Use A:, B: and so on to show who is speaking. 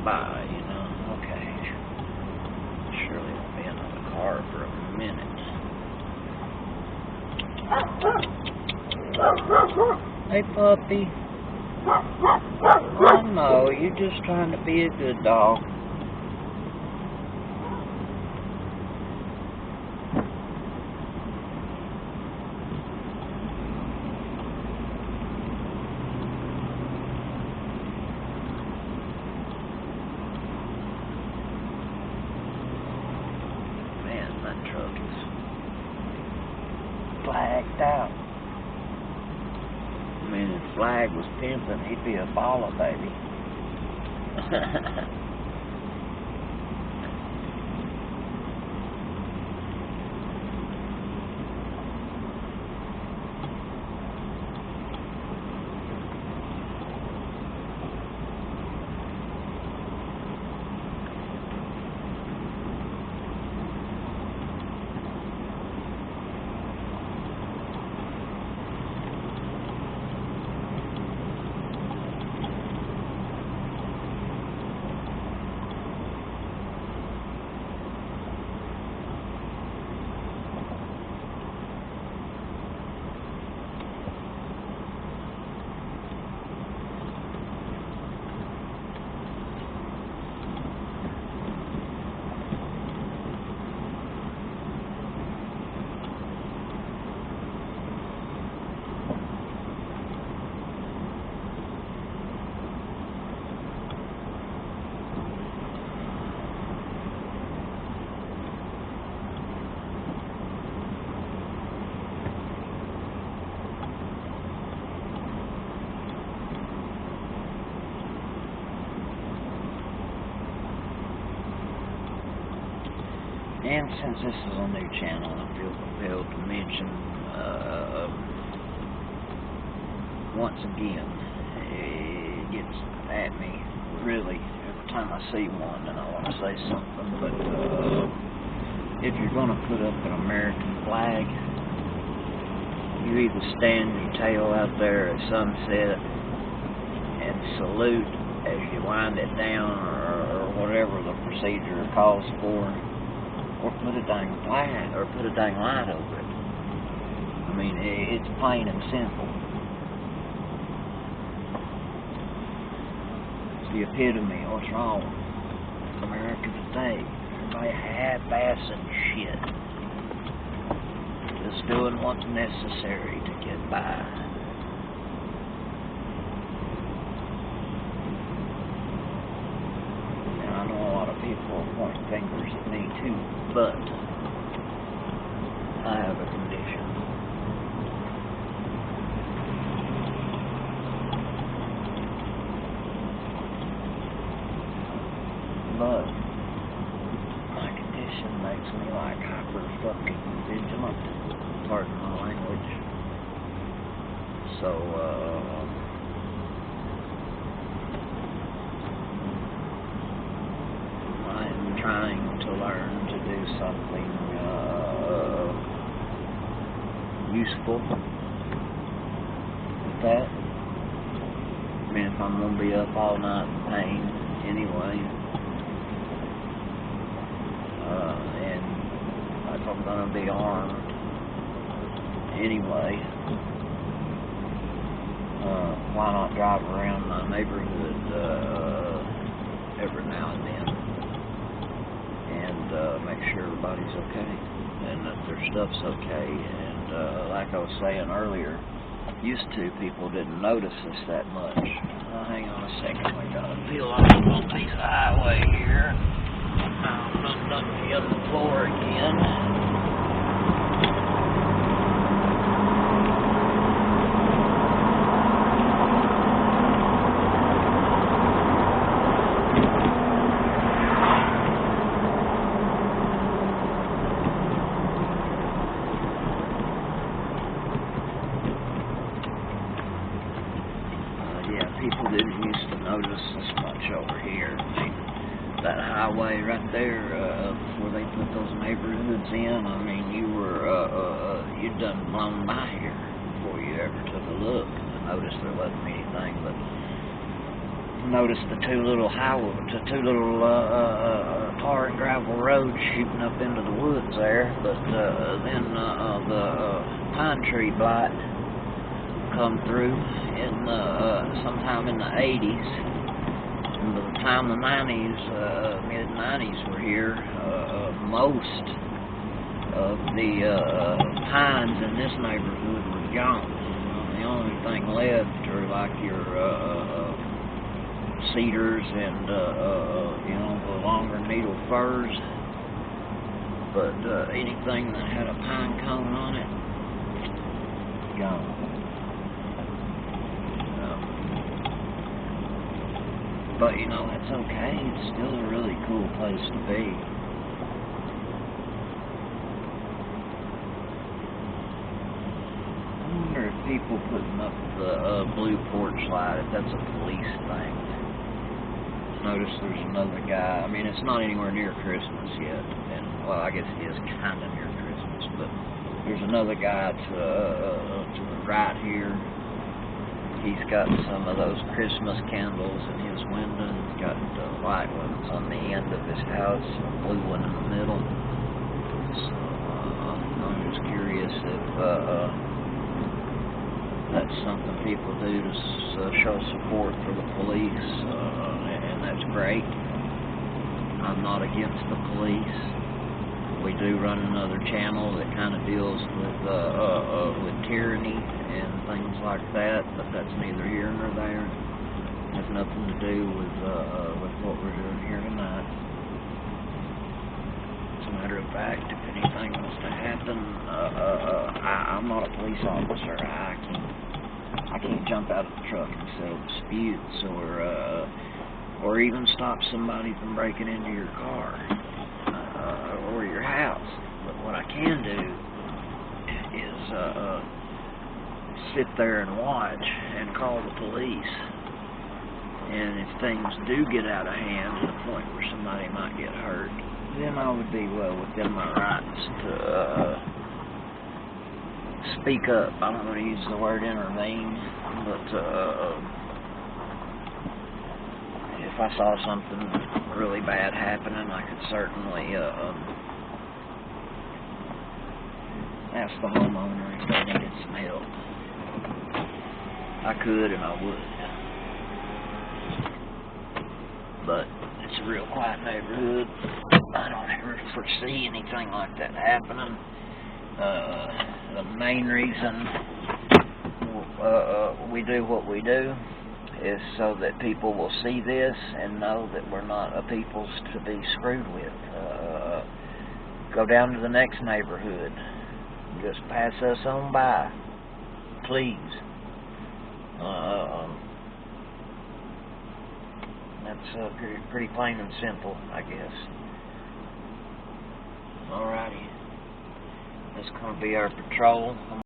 A: by, you know. Okay. Surely won't be another car for a minute. Hey, puppy. Oh, no, you're just trying to be a good dog. Man, that truck is flagged out. I mean, if Flag was pimping, he'd be a baller, baby. And since this is a new channel, I feel compelled to mention, once again, it gets at me, really, every time I see one and I want to say something, but if you're going to put up an American flag, you either stand your tail out there at sunset and salute as you wind it down, or whatever the procedure calls for, or put a dang flag, or put a dang light over it. I mean, it's plain and simple. It's the epitome of what's wrong with America today. Everybody half-assing shit. Just doing what's necessary to get by. Now, I know a lot of people will point fingers at me too, but I have a condition. But my condition makes me like hyper fucking vigilant. Pardon my language. So, I'm trying to learn to do something useful with that. I mean, if I'm going to be up all night in pain anyway, and if I'm going to be armed anyway, why not drive around my neighborhood every now and then and make sure everybody's okay and that their stuff's okay. And like I was saying earlier, used to, people didn't notice us that much. Hang on a second, we gotta peel off a little piece of highway here. I'm done me up the floor again. People didn't used to notice this much over here. That highway right there, before they put those neighborhoods in, I mean, you'd done blown by here before you ever took a look and noticed there wasn't anything but noticed the two little tar and gravel roads shooting up into the woods there, but then the pine tree blight come through in sometime in the 80s, and by the time the 90s, mid-90s were here, most of the pines in this neighborhood were gone. The only thing left are like your cedars and the longer needle firs, but anything that had a pine cone on it, gone. But that's okay. It's still a really cool place to be. I wonder if people putting up the blue porch light, if that's a police thing. Notice there's another guy. I mean, it's not anywhere near Christmas yet, and well, I guess it is kind of near Christmas, but there's another guy to the right here. He's got some of those Christmas candles in his window. He's got white ones on the end of his house, a blue one in the middle. So I'm just curious if that's something people do to show support for the police, and that's great. I'm not against the police. We do run another channel that kind of deals with tyranny and things like that, but that's neither here nor there. It has nothing to do with what we're doing here tonight. As a matter of fact, if anything was to happen, I'm not a police officer. I can't jump out of the truck and settle disputes or even stop somebody from breaking into your car or your house. But what I can do is sit there and watch and call the police. And if things do get out of hand to the point where somebody might get hurt, then I would be well within my rights to speak up. I don't want to use the word intervene, but if I saw something really bad happening, I could certainly ask the homeowner if they needed some help. I could and I would. But it's a real quiet neighborhood. I don't ever foresee anything like that happening. The main reason we do what we do is so that people will see this and know that we're not a people to be screwed with. Go down to the next neighborhood. Just pass us on by, please. That's pretty plain and simple, I guess. Alrighty. That's going to be our patrol.